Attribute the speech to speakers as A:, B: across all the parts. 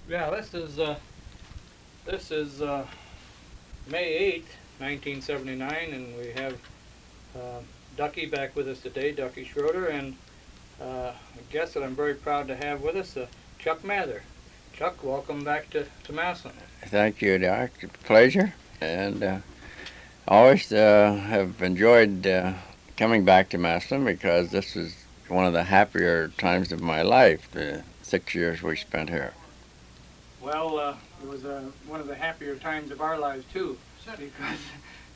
A: Yeah, this is May 8th, 1979, and we have uh, Ducky back with us today, Ducky Schroeder, and a guest that I'm very proud to have with us, Chuck Mather. Chuck, welcome back to Massillon.
B: Thank you, Doc. Pleasure. And always have enjoyed coming back to Massillon because this is one of the happier times of my life, the 6 years we spent here.
A: Well, it was one of the happier times of our lives too, because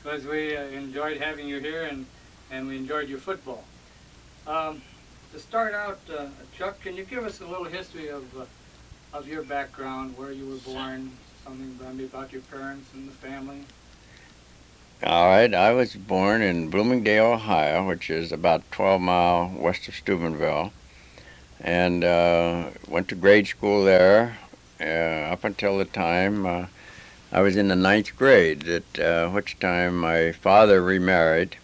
A: because we enjoyed having you here and we enjoyed your football. Um, to start out, Chuck, can you give us a little history of your background, where you were born, something maybe about your parents and the family?
B: All right, I was born in Bloomingdale, Ohio, which is about 12 miles west of Steubenville, and went to grade school there up until the time I was in the ninth grade, at which time my father remarried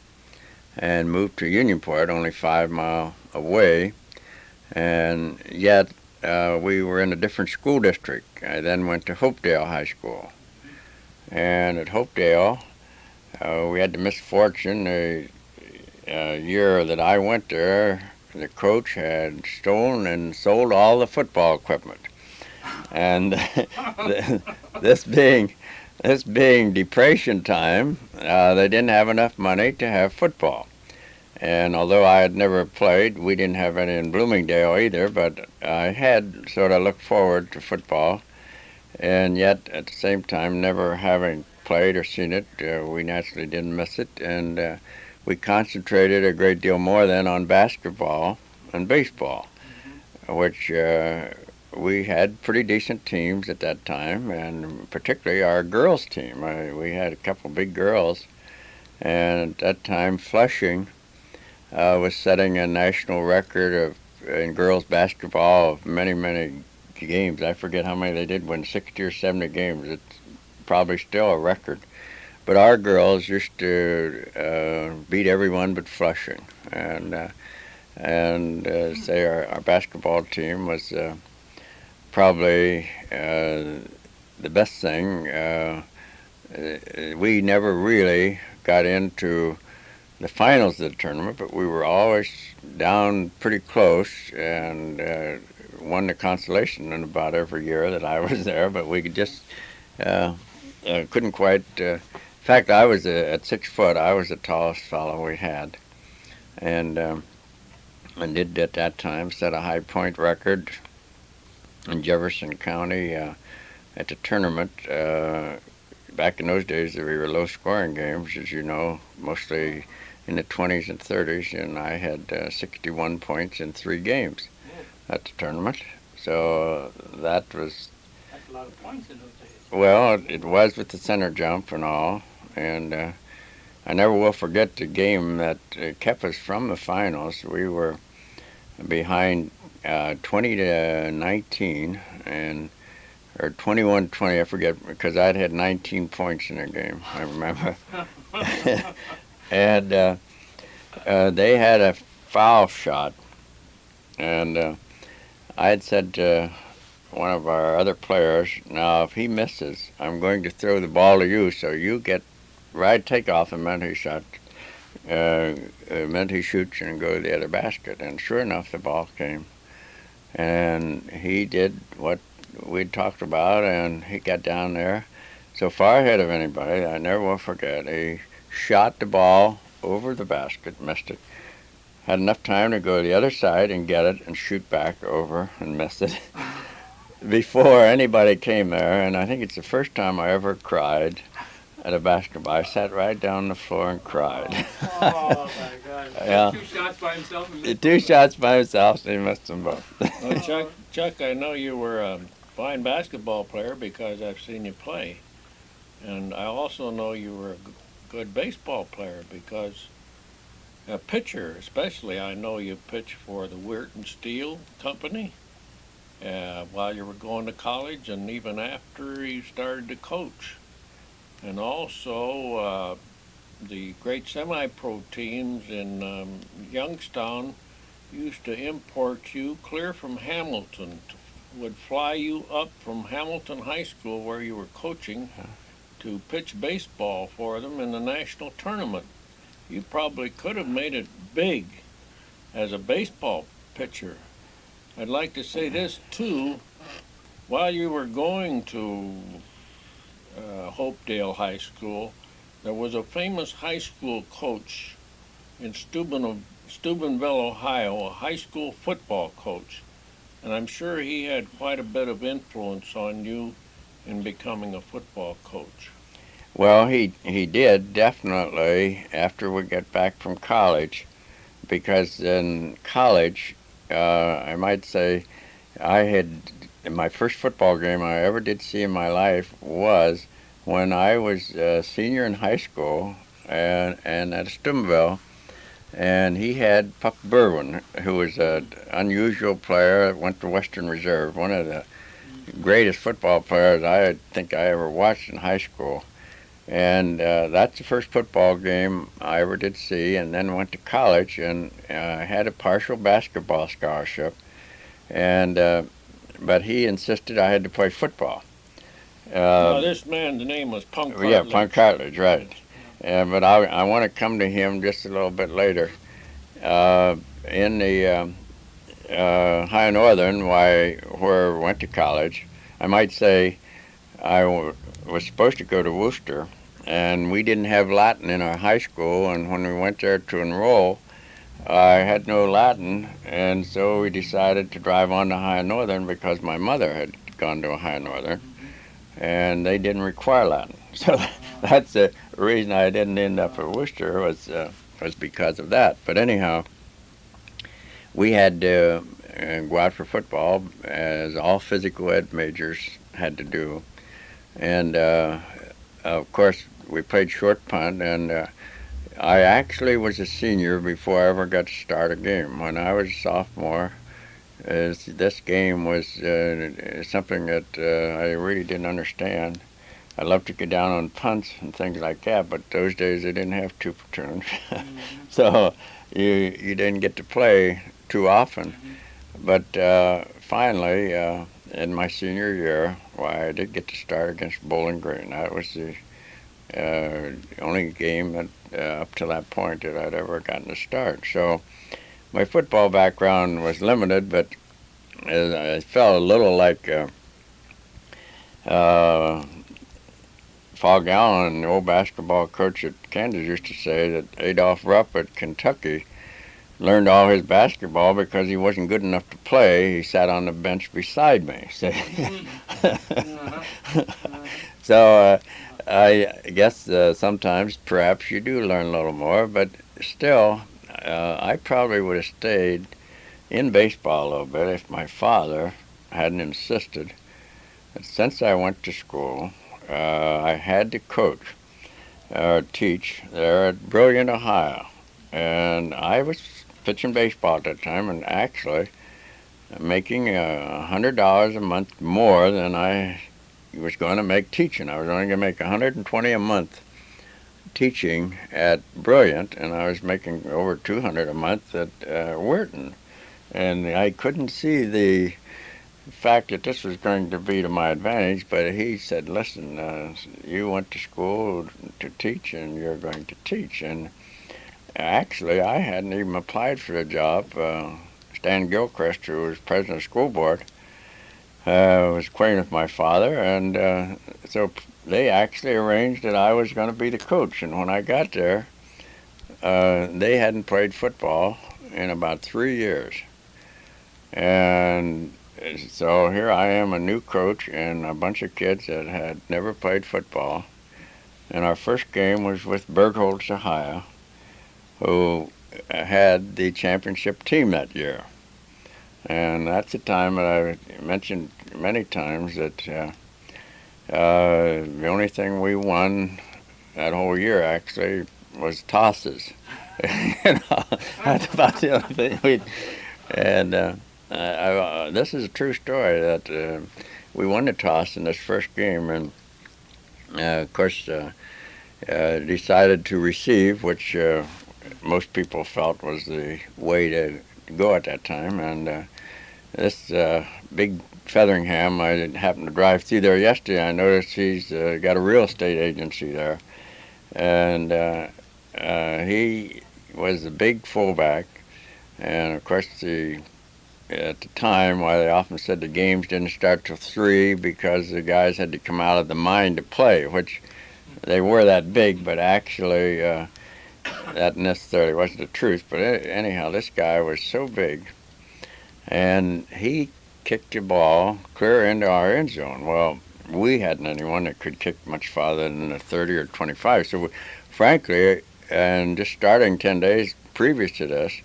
B: and moved to Unionport, only 5 miles away, and yet we were in a different school district. I then went to Hopedale High School, and at Hopedale, we had the misfortune a year that I went there, the coach had stolen and sold all the football equipment, and this being this being depression time, they didn't have enough money to have football. And although I had never played, we didn't have any in Bloomingdale either, but I had sort of looked forward to football. And yet, at the same time, never having played or seen it, we naturally didn't miss it. And we concentrated a great deal more then on basketball and baseball, which we had pretty decent teams at that time, and particularly our girls' team. We had a couple big girls, and at that time, Flushing was setting a national record in girls basketball of many, many games. I forget how many they did win, 60 or 70 games. It's probably still a record. But our girls used to beat everyone but Flushing, and say our basketball team was probably the best thing. We never really got into the finals of the tournament, but we were always down pretty close and won the consolation in about every year that I was there. But we just uh, couldn't quite. In fact, I was at 6 foot. I was the tallest fellow we had, and I did at that time set a high point record in Jefferson County at the tournament. Back in those days, we were low scoring games, as you know, mostly in the 20s and 30s, and I had 61 points in 3 games at the tournament. So that was,
A: That's a lot of points in those days.
B: well, it was with the center jump and all, and I never will forget the game that kept us from the finals. We were behind 20 to 19, and or 21-20, I forget, because I'd had 19 points in a game, I remember. And they had a foul shot, and I had said to one of our other players, "Now, if he misses, I'm going to throw the ball to you, so you get right takeoff." And meant he shot, meant he shoots and go to the other basket. And sure enough, the ball came, and he did what we'd talked about, and he got down there so far ahead of anybody. I never will forget. He shot the ball over the basket, missed it. Had enough time to go to the other side and get it and shoot back over and missed it before anybody came there. And I think it's the first time I ever cried at a basketball. I sat right down on the floor and cried.
A: Oh my God!
B: Yeah.
A: Two shots by himself. And
B: The 2 shots by himself, he missed them both.
C: Well, Chuck, I know you were a fine basketball player because I've seen you play, and I also know you were a good baseball player because a pitcher, especially. I know you pitched for the Weirton and Steel Company while you were going to college, and even after you started to coach, and also the great semi-pro teams in Youngstown used to import you clear from Hamilton would fly you up from Hamilton High School, where you were coaching, to pitch baseball for them in the national tournament. You probably could have made it big as a baseball pitcher. I'd like to say this too. While you were going to Hopedale High School, there was a famous high school coach in Steubenville, Ohio, a high school football coach. And I'm sure he had quite a bit of influence on you in becoming a football coach.
B: Well, he did, definitely, after we got back from college, because in college, I might say, I had, my first football game I ever did see in my life was when I was a senior in high school and at Steubenville, and he had Puck Berwin, who was an unusual player, went to Western Reserve, one of the greatest football players I think I ever watched in high school. And that's the first football game I ever did see, and then went to college and had a partial basketball scholarship. And but he insisted I had to play football.
C: Now, this man's name was Punk Cartledge.
B: Yeah, Punk Cartledge, right. But I want to come to him just a little bit later. In the High Northern, where I went to college, I might say I was supposed to go to Worcester, and we didn't have Latin in our high school, and when we went there to enroll, I had no Latin, and so we decided to drive on to High Northern because my mother had gone to a High Northern, and they didn't require Latin. So that's the reason I didn't end up at Worcester was because of that. But anyhow, we had to go out for football, as all physical ed majors had to do. And of course, we played short punt, and I actually was a senior before I ever got to start a game. When I was a sophomore, this game was something that I really didn't understand. I loved to get down on punts and things like that, but those days they didn't have two platoons. So you didn't get to play too often. But finally, in my senior year, I did get to start against Bowling Green. That was the only game that up to that point that I'd ever gotten to start. So my football background was limited, but I felt a little like Paul Gallen, the old basketball coach at Kansas, used to say that Adolph Rupp at Kentucky learned all his basketball because he wasn't good enough to play. He sat on the bench beside me. So I guess sometimes perhaps you do learn a little more, but still, I probably would have stayed in baseball a little bit if my father hadn't insisted that since I went to school, I had to coach or teach there at Brilliant, Ohio. And I was pitching baseball at that time, and actually making $100 a month more than I was going to make teaching. I was only going to make $120 a month teaching at Brilliant, and I was making over $200 a month at Wharton. And I couldn't see the fact that this was going to be to my advantage, but he said, listen, you went to school to teach, and you're going to teach. And actually, I hadn't even applied for the job. Stan Gilchrist, who was president of the school board, was acquainted with my father, and so they actually arranged that I was going to be the coach. And when I got there, they hadn't played football in about 3 years. And so here I am, a new coach, and a bunch of kids that had never played football. And our first game was with Bergholz, Ohio, who had the championship team that year. And that's the time that I mentioned many times that the only thing we won that whole year, actually, was tosses. That's about the only thing we. And this is a true story that we won the toss in this first game, and of course decided to receive, which most people felt was the way to go at that time. And this big Featheringham. I happened to drive through there yesterday. I noticed he's got a real estate agency there, and he was a big fullback. And of course, at the time, why they often said the games didn't start till 3 because the guys had to come out of the mine to play, which they were that big, but actually that necessarily wasn't the truth. But anyhow, this guy was so big, and he kicked the ball clear into our end zone. Well, we hadn't anyone that could kick much farther than the 30 or 25. So, frankly, and just starting 10 days previous to this,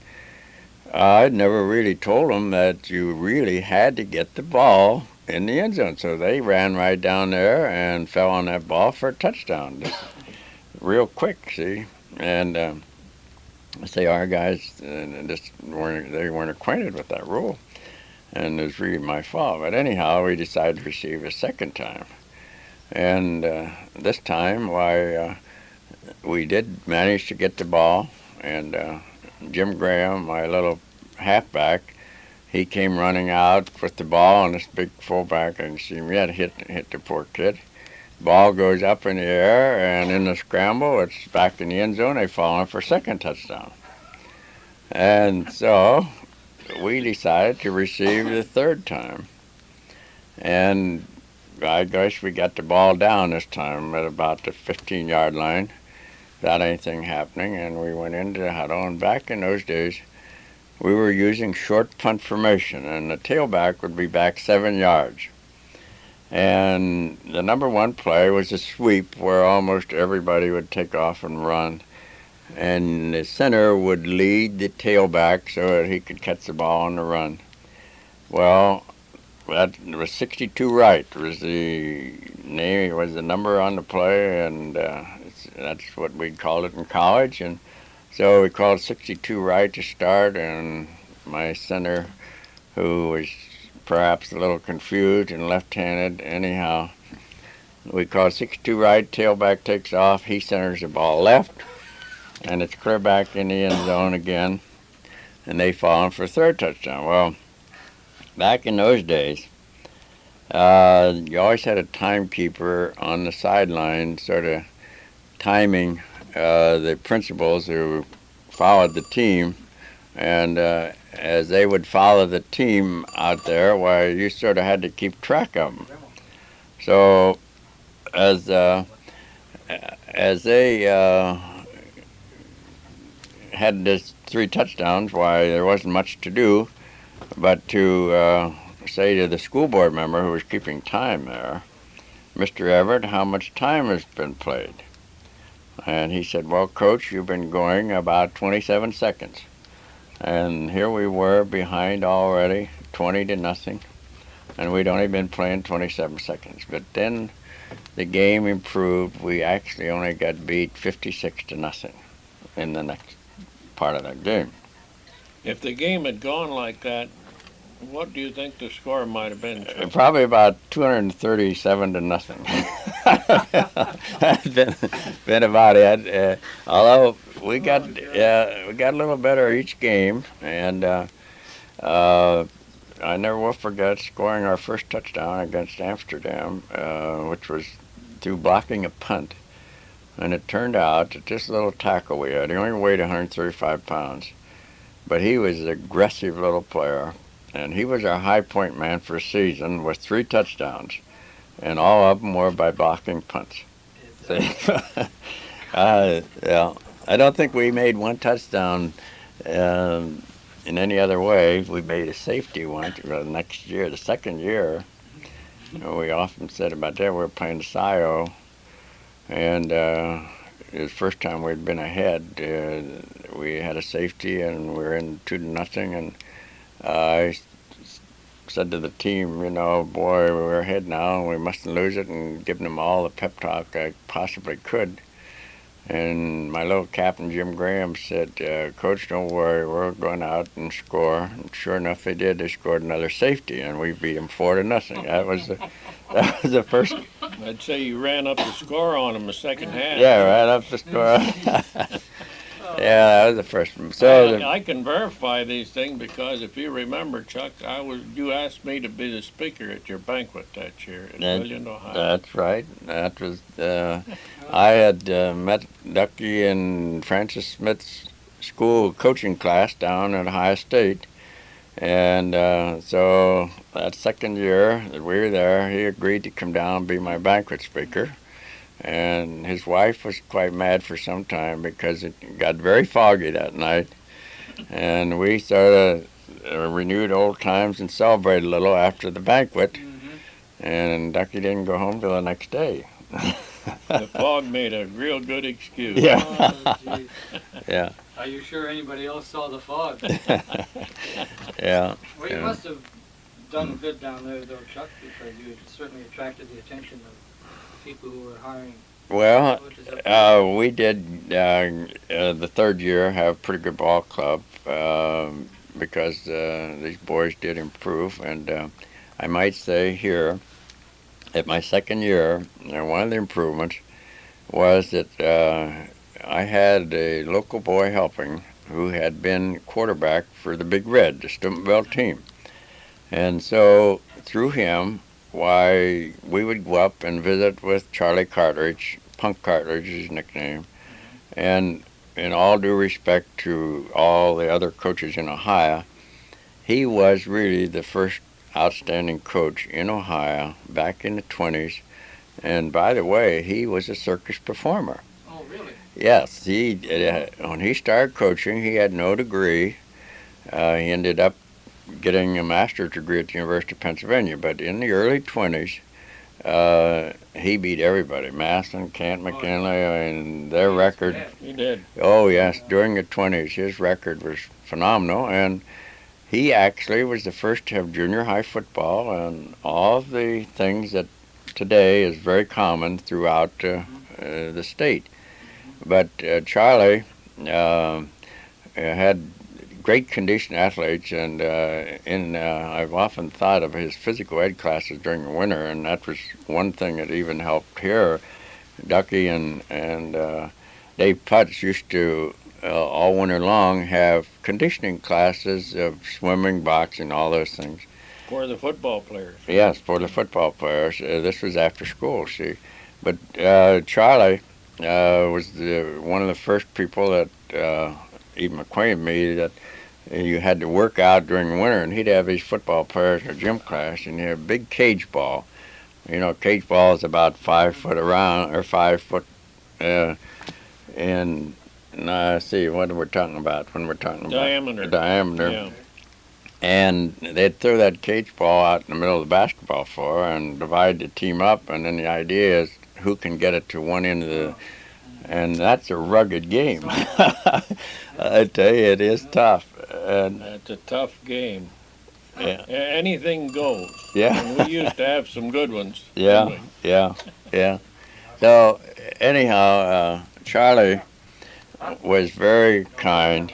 B: I'd never really told them that you really had to get the ball in the end zone. So they ran right down there and fell on that ball for a touchdown, just real quick, see. And I say our guys just weren't acquainted with that rule, and it was really my fault. But anyhow, we decided to receive a second time, and this time, we did manage to get the ball, and Jim Graham, my little halfback, he came running out with the ball, and this big fullback, I didn't see him yet, hit the poor kid. Ball goes up in the air, and in the scramble, it's back in the end zone. They fall in for a second touchdown. And so we decided to receive the third time. And I guess we got the ball down this time at about the 15-yard line without anything happening, and we went into the huddle. And back in those days, we were using short punt formation, and the tailback would be back 7 yards. And the number one play was a sweep where almost everybody would take off and run, and the center would lead the tailback so that he could catch the ball on the run. Well, that was 62 right was the name, was the number on the play, and that's what we called it in college. And so we called 62 right to start, and my center, who was perhaps a little confused and left-handed, anyhow, we called 62 right, tailback takes off, he centers the ball left, and it's clear back in the end zone again, and they fall in for a third touchdown. Well, back in those days, you always had a timekeeper on the sideline sort of timing the principals who followed the team, and as they would follow the team out there, why, you sort of had to keep track of them. So as they had this 3 touchdowns, why, there wasn't much to do but to say to the school board member who was keeping time there, "Mr. Everett, how much time has been played?" And he said, "Well, Coach, you've been going about 27 seconds. And here we were behind already, 20-0, and we'd only been playing 27 seconds. But then the game improved. We actually only got beat 56-0 in the next part of that game.
C: If the game had gone like that, what do you think the score might have been?
B: Probably about 237-0. That's been about it. Although we got a little better each game, and I never will forget scoring our first touchdown against Amsterdam, which was through blocking a punt. And it turned out that this little tackle we had, he only weighed 135 pounds, but he was an aggressive little player. And he was our high point man for a season with 3 touchdowns, and all of them were by blocking punts. I don't think we made one touchdown in any other way. We made a safety one the next year. The second year, we often said about that, we were playing the SIO, and it was the first time we'd been ahead. We had a safety, and we were in 2-0, and I said to the team, boy, we're ahead now, and we mustn't lose it, and giving them all the pep talk I possibly could. And my little captain, Jim Graham, said, "Coach, don't worry, we're going out and score." And sure enough, they did. They scored another safety, and we beat them 4-0. That was the first.
C: I'd say you ran up the score on them the second half.
B: Yeah, ran up the score. Yeah, that was the first one. So
C: I can verify these things because if you remember, Chuck, you asked me to be the speaker at your banquet that year in Million, Ohio.
B: that's right. That was I had met Ducky in Francis Smith's school coaching class down at Ohio State, and so that second year that we were there, he agreed to come down and be my banquet speaker. And his wife was quite mad for some time because it got very foggy that night, and we sort of renewed old times and celebrated a little after the banquet. And Ducky didn't go home till the next day.
C: The fog made a real good excuse.
B: Yeah.
A: Oh, geez.
B: Yeah.
A: Are you sure anybody else saw the fog?
B: Yeah.
A: Well, you
B: Yeah.
A: must have done good down there, though, Chuck, because you certainly attracted the attention of people who were hiring
B: Well,
A: coaches up there.
B: we did the third year have pretty good ball club because these boys did improve, and I might say here at my second year, one of the improvements was that I had a local boy helping who had been quarterback for the Big Red, the Steubenville team. And so through him, why we would go up and visit with Charlie Cartridge, Punk Cartridge is his nickname, and in all due respect to all the other coaches in Ohio, he was really the first outstanding coach in Ohio back in the 20s. And by the way, he was a circus performer.
A: Oh, really?
B: Yes, when he started coaching, he had no degree. He ended up getting a master's degree at the University of Pennsylvania. But in the early 20s, he beat everybody. Massillon, Kent, McKinley, and their record.
C: He did.
B: Oh, yes, during the 20s, his record was phenomenal. And he actually was the first to have junior high football and all of the things that today is very common throughout the state. But Charlie had great condition athletes, and I've often thought of his physical ed classes during the winter, and that was one thing that even helped here. Ducky and Dave Putz used to all winter long have conditioning classes of swimming, boxing, all those things.
C: For the football players.
B: Yes, for the football players. This was after school, see. But Charlie was one of the first people that even acquainted me that you had to work out during the winter, and he'd have these football players in a gym class, and he had a big cage ball. You know, cage ball is about 5 foot around, or 5 foot, and see, what are we talking about when we're talking
C: Diameter.
B: about diameter?
C: Yeah.
B: And they'd throw that cage ball out in the middle of the basketball floor and divide the team up, and then the idea is who can get it to one end of the, and that's a rugged game. I tell you, it is tough. And
C: That's a tough game.
B: yeah,
C: Anything goes.
B: yeah,
C: And we used to have some good ones.
B: yeah,
C: didn't
B: yeah, yeah. So anyhow, Charlie was very kind.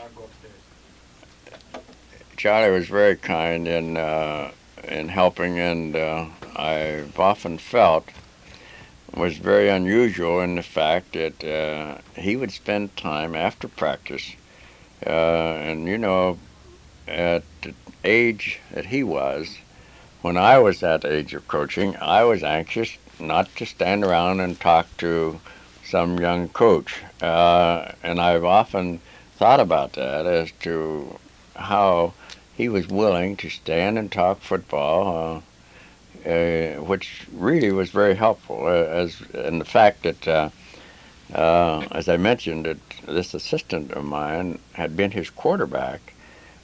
B: Charlie was very kind in helping, and I've often felt was very unusual in the fact that he would spend time after practice, and you know, at the age that he was, when I was that age of coaching, I was anxious not to stand around and talk to some young coach, and I've often thought about that as to how he was willing to stand and talk football, which really was very helpful. And the fact that, as I mentioned, that this assistant of mine had been his quarterback,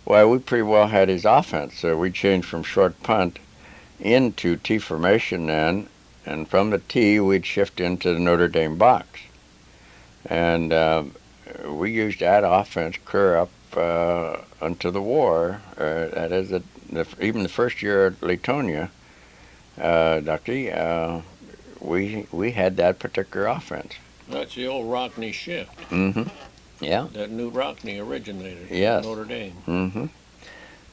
B: well, we pretty well had his offense. So we changed from short punt into T formation then, and from the T we'd shift into the Notre Dame box. And we used that offense clear up until the war. That is, even the first year at Latonia, Ducky, we had that particular offense.
C: That's the old Rockney shift.
B: Mm-hmm. Yeah.
C: That new Rockney originated
B: Yes.
C: from Notre Dame.
B: Mm-hmm.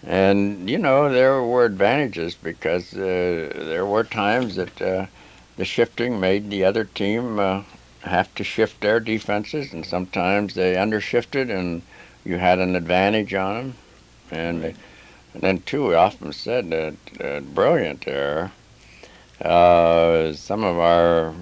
B: And, you know, there were advantages because there were times that the shifting made the other team have to shift their defenses, and sometimes they undershifted, and you had an advantage on them. And,
C: Right.
B: and then too, we often said that brilliant there. Some of our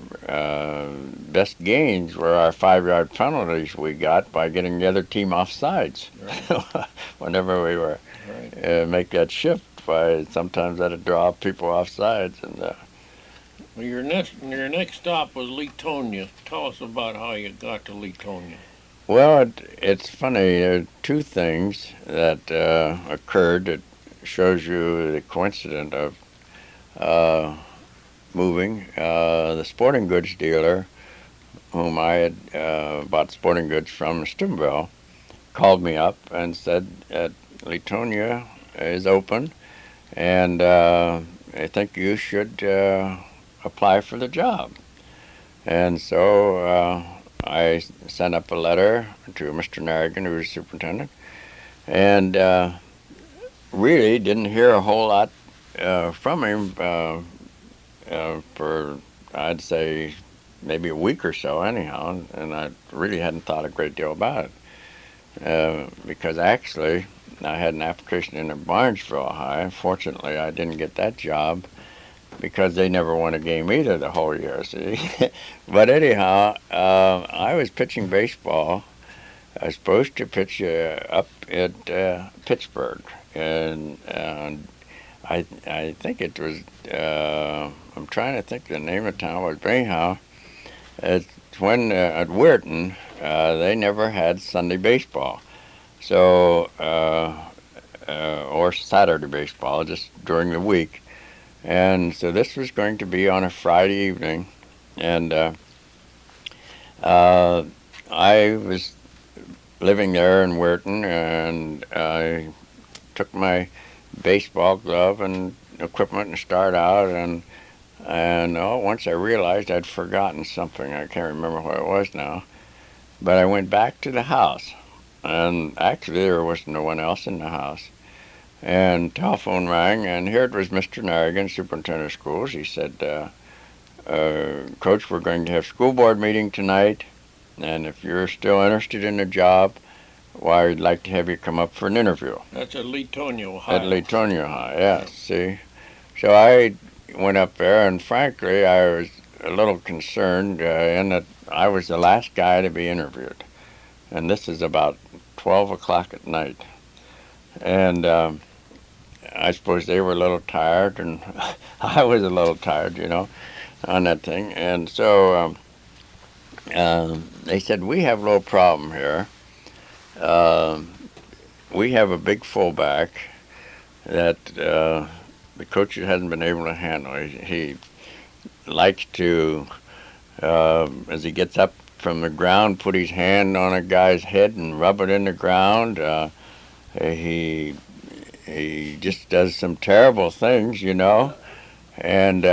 B: best gains were our 5-yard penalties we got by getting the other team off sides.
C: Right.
B: Whenever we were
C: Right.
B: make that shift, by sometimes that'd draw people off sides. And
C: Well, your next stop was Leetonia. Tell us about how you got to Leetonia.
B: well, it's funny. There are two things that occurred that shows you the coincidence of uh, moving. The sporting goods dealer, whom I had bought sporting goods from in Steubenville, called me up and said that Leetonia is open, and I think you should apply for the job. And so I sent up a letter to Mr. Narrigan, who was superintendent, and really didn't hear a whole lot from him for, I'd say, maybe a week or so anyhow, and I really hadn't thought a great deal about it. Because actually I had an application in at Barnesville High. Fortunately, I didn't get that job because they never won a game either the whole year, see. But anyhow, I was pitching baseball. I was supposed to pitch up at Pittsburgh, and I think it was, I'm trying to think the name of the town was, but anyhow, it's when at Weirton, they never had Sunday baseball. So, or Saturday baseball, just during the week. And so this was going to be on a Friday evening. And I was living there in Weirton, and I took my baseball glove and equipment and started out. And once I realized I'd forgotten something. I can't remember what it was now. But I went back to the house. And actually, there was no one else in the house. And telephone rang, and here it was Mr. Narrigan, superintendent of schools. He said, Coach, we're going to have school board meeting tonight, and if you're still interested in the job, why, I'd like to have you come up for an interview.
C: That's at Leetonia, Ohio.
B: At Leetonia High, yes, see. So I went up there, and frankly, I was a little concerned in that I was the last guy to be interviewed. And this is about 12 o'clock at night. And I suppose they were a little tired, and I was a little tired, on that thing. And so they said, we have a little problem here. We have a big fullback that the coach hasn't been able to handle. He likes to, as he gets up from the ground, put his hand on a guy's head and rub it in the ground. He just does some terrible things, And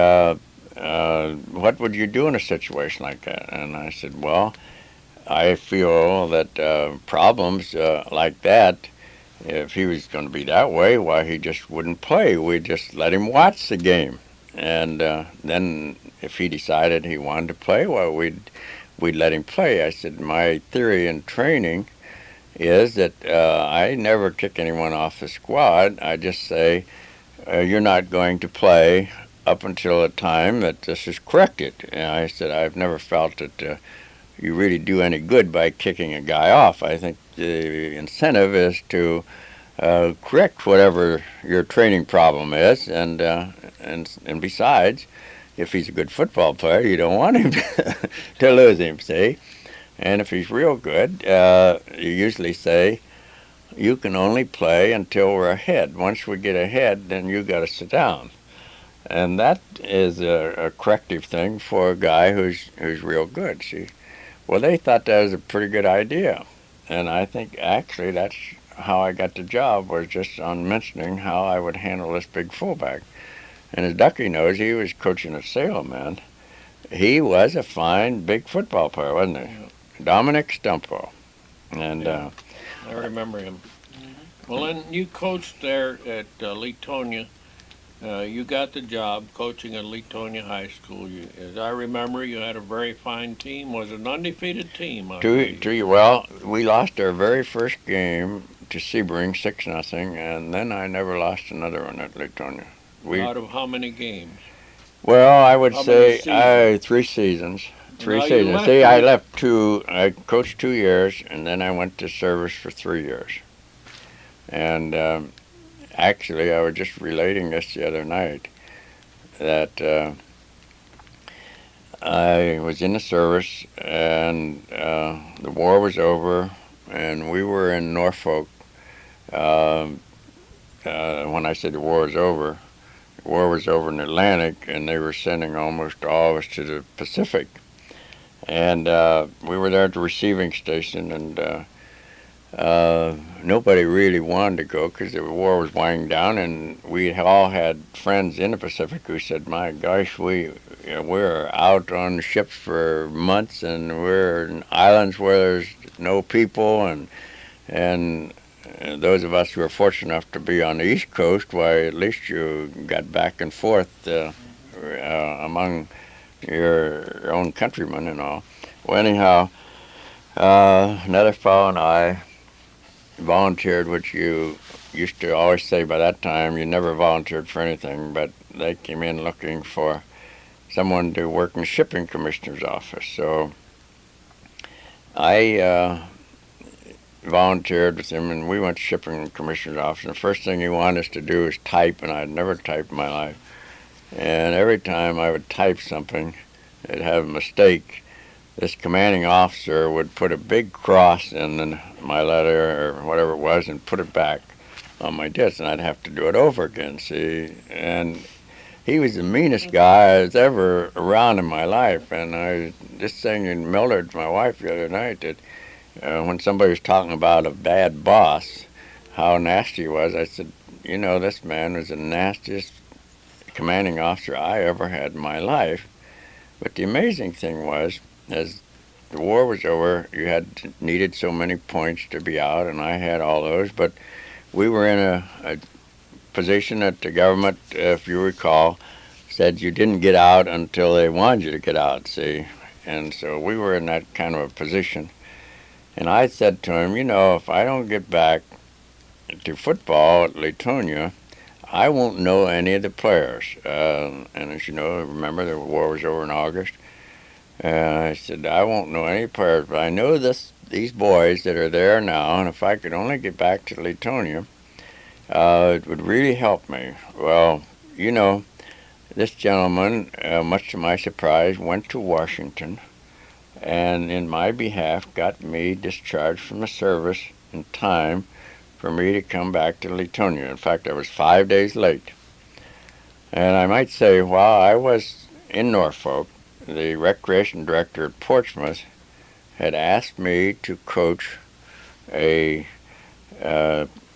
B: what would you do in a situation like that? And I said, well, I feel that problems like that, if he was going to be that way, why, he just wouldn't play. We'd just let him watch the game. And then if he decided he wanted to play, well, we'd let him play. I said, my theory in training is that I never kick anyone off the squad. I just say, you're not going to play up until the time that this is corrected. And I said, I've never felt that you really do any good by kicking a guy off. I think the incentive is to correct whatever your training problem is, and besides, if he's a good football player, you don't want him to lose him, see? And if he's real good, you usually say, you can only play until we're ahead. Once we get ahead, then you got to sit down. And that is a corrective thing for a guy who's real good, see? Well, they thought that was a pretty good idea. And I think actually that's how I got the job, was just on mentioning how I would handle this big fullback. And as Ducky knows, he was coaching at Salem, man. He was a fine big football player, wasn't he?
C: Yeah.
B: Dominic Stumpo. And
C: Yeah. I remember him. Well, then you coached there at Leetonia, You got the job coaching at Leetonia High School. As I remember, you had a very fine team. Was it an undefeated team, I believe?
B: Well, we lost our very first game to Sebring 6-0, and then I never lost another one at Leetonia.
C: Out of how many games?
B: Well, I would
C: How many
B: say
C: seasons?
B: 3 seasons. Three
C: Now you
B: seasons.
C: left.
B: See, I left two. I coached 2 years, and then I went to service for 3 years. And actually, I was just relating this the other night that I was in the service, and the war was over, and we were in Norfolk. When I say the war was over, the war was over in the Atlantic, and they were sending almost all of us to the Pacific. And we were there at the receiving station, and nobody really wanted to go because the war was winding down, and we all had friends in the Pacific who said, "My gosh, we're out on ships for months, and we're in islands where there's no people, and those of us who were fortunate enough to be on the East Coast, why, at least you got back and forth among your own countrymen and all." Well, anyhow, another fellow and I volunteered, which you used to always say by that time you never volunteered for anything, but they came in looking for someone to work in the shipping commissioner's office. So I volunteered with him, and we went to shipping commissioner's office. And the first thing he wanted us to do is type, and I'd never typed in my life. And every time I would type something, it'd have a mistake. This commanding officer would put a big cross in my letter or whatever it was and put it back on my desk, and I'd have to do it over again, see. And he was the meanest guy I was ever around in my life. And I was just saying to Mildred, my wife, the other night, that when somebody was talking about a bad boss, how nasty he was, I said, you know, this man was the nastiest commanding officer I ever had in my life. But the amazing thing was, as the war was over, you needed so many points to be out, and I had all those. But we were in a position that the government, if you recall, said you didn't get out until they wanted you to get out, see. And so we were in that kind of a position. And I said to him, you know, if I don't get back to football at Leetonia, I won't know any of the players. And as you know, remember the war was over in August. I said, I won't know any players, but I know these boys that are there now, and if I could only get back to Leetonia, it would really help me. Well, you know, this gentleman, much to my surprise, went to Washington, and in my behalf got me discharged from the service in time for me to come back to Leetonia. In fact, I was 5 days late. And I might say, while I was in Norfolk, the recreation director at Portsmouth had asked me to coach a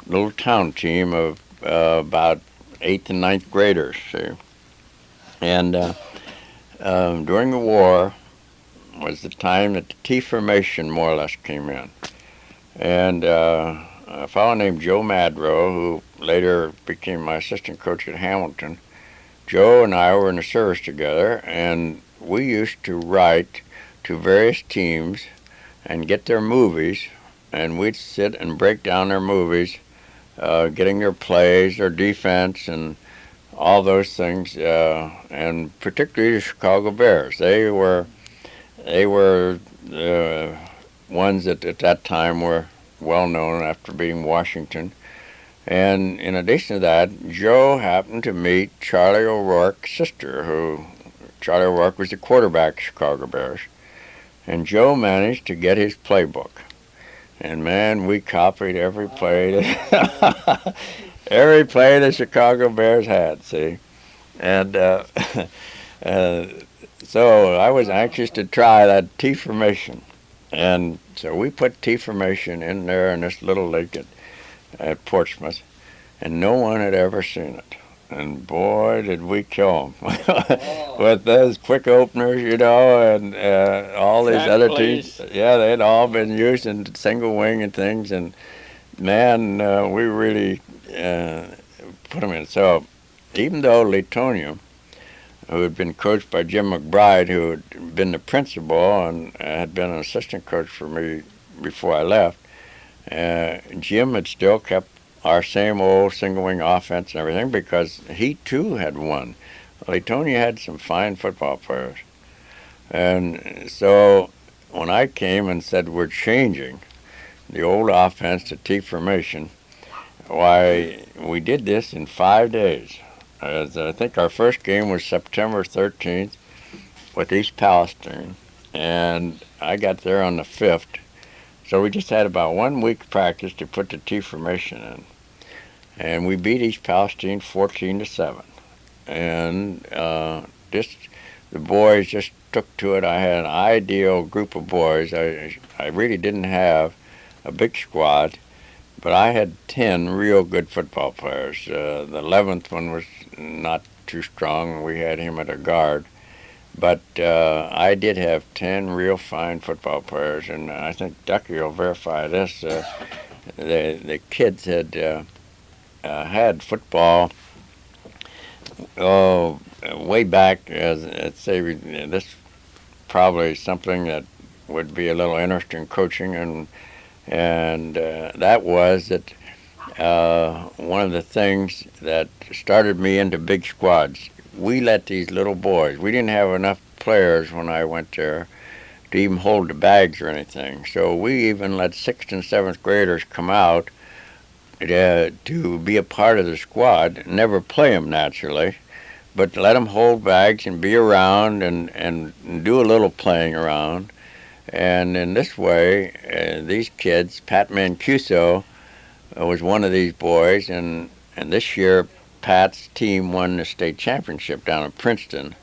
B: little town team of about 8th and 9th graders. See? And during the war was the time that the T formation more or less came in. And a fellow named Joe Madrow, who later became my assistant coach at Hamilton, Joe and I were in the service together, and we used to write to various teams and get their movies, and we'd sit and break down their movies, getting their plays, their defense, and all those things, and particularly the Chicago Bears. They were the ones that at that time were well known after beating Washington. And in addition to that, Joe happened to meet Charlie O'Rourke's sister, Charlie O'Rourke was the quarterback of Chicago Bears. And Joe managed to get his playbook. And man, we copied every play that every play the Chicago Bears had, see. And so I was anxious to try that T formation. And so we put T formation in there in this little lake at Portsmouth, and no one had ever seen it. And boy, did we kill them with those quick openers, you know, and all these other teams. Yeah, they'd all been used in single wing and things, and man, we really put them in. So even though Latonia, who had been coached by Jim McBride, who had been the principal and had been an assistant coach for me before I left, Jim had still kept our same old single wing offense and everything because he too had won. Latonia had some fine football players. And so when I came and said we're changing the old offense to T formation, why, we did this in 5 days. I think our first game was September 13th with East Palestine, and I got there on the 5th. So we just had about 1 week practice to put the T formation in, and we beat East Palestine 14-7. And just the boys just took to it. I had an ideal group of boys. I really didn't have a big squad, but I had 10 real good football players. The 11th one was not too strong. We had him at a guard. But I did have 10 real fine football players, and I think Ducky will verify this. The kids had had football way back. Let's say this probably something that would be a little interesting coaching, and that was that one of the things that started me into big squads. We let these little boys. We didn't have enough players when I went there to even hold the bags or anything. So we even let 6th and 7th graders come out to be a part of the squad. Never play them naturally, but let them hold bags and be around and do a little playing around. And in this way, these kids, Pat Mancuso was one of these boys, and this year Pat's team won the state championship down in Princeton.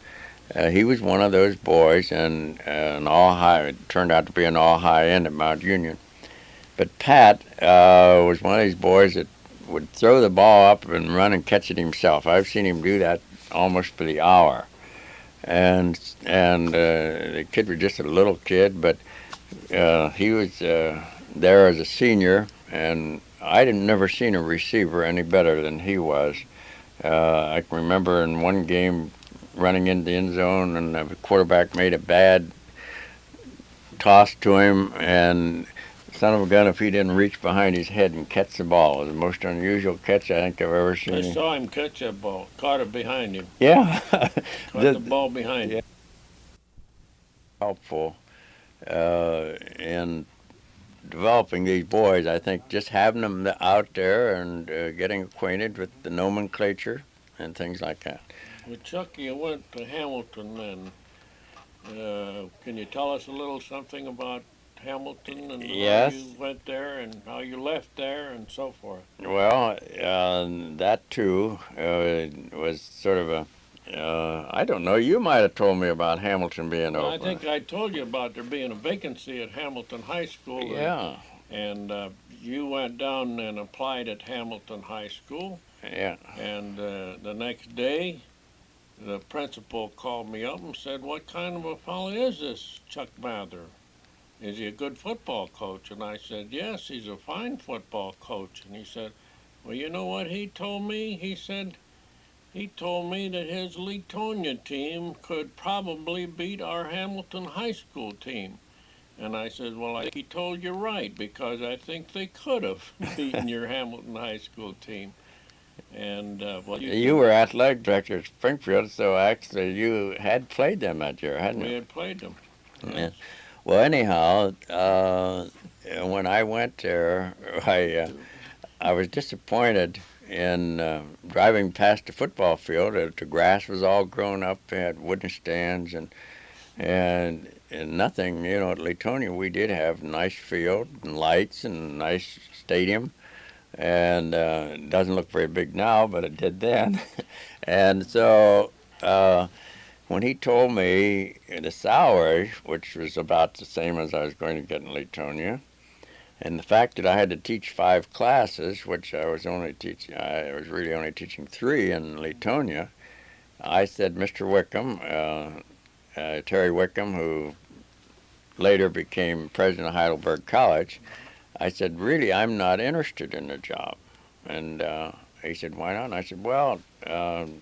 B: He was one of those boys, and an all-high. It turned out to be an all-high end at Mount Union. But Pat was one of these boys that would throw the ball up and run and catch it himself. I've seen him do that almost for the hour. And the kid was just a little kid, but he was there as a senior, and I had never seen a receiver any better than he was. I can remember in one game running into the end zone, and the quarterback made a bad toss to him, and son of a gun, if he didn't reach behind his head and catch the ball. It was the most unusual catch I think I've ever seen.
C: I saw him catch that ball, caught it behind him.
B: Yeah.
C: Caught the ball behind him.
B: Helpful in developing these boys. I think just having them out there and getting acquainted with the nomenclature and things like that.
C: Well, Chuck, you went to Hamilton, and can you tell us a little something about Hamilton and
B: Yes.
C: how you went there and how you left there and so forth?
B: Well, that too was sort of a I don't know. You might have told me about Hamilton being
C: Well,
B: open.
C: I think I told you about there being a vacancy at Hamilton High School.
B: Yeah.
C: And you went down and applied at Hamilton High School.
B: Yeah.
C: And the next day, the principal called me up and said, "What kind of a fellow is this Chuck Mather? Is he a good football coach?" And I said, "Yes, he's a fine football coach." And he said, "Well, you know what he told me?" He told me that his Leetonia team could probably beat our Hamilton High School team." And I said, "Well, I think he told you right, because I think they could have beaten your Hamilton High School team." And well,
B: You were athletic director at Springfield, so actually you had played them that year, hadn't
C: we
B: you?
C: had played them.
B: Yeah. Well, anyhow, when I went there, I was disappointed in driving past the football field. The grass was all grown up. They had wooden stands and nothing. You know, at Leetonia we did have nice field and lights and nice stadium. And it doesn't look very big now, but it did then. And so when he told me the salary, which was about the same as I was going to get in Leetonia, and the fact that I had to teach 5 classes, which I was really only teaching 3 in Leetonia, I said, "Mr. Wickham, Terry Wickham, who later became president of Heidelberg College," I said, "Really, I'm not interested in the job." And he said, why not? And I said, well,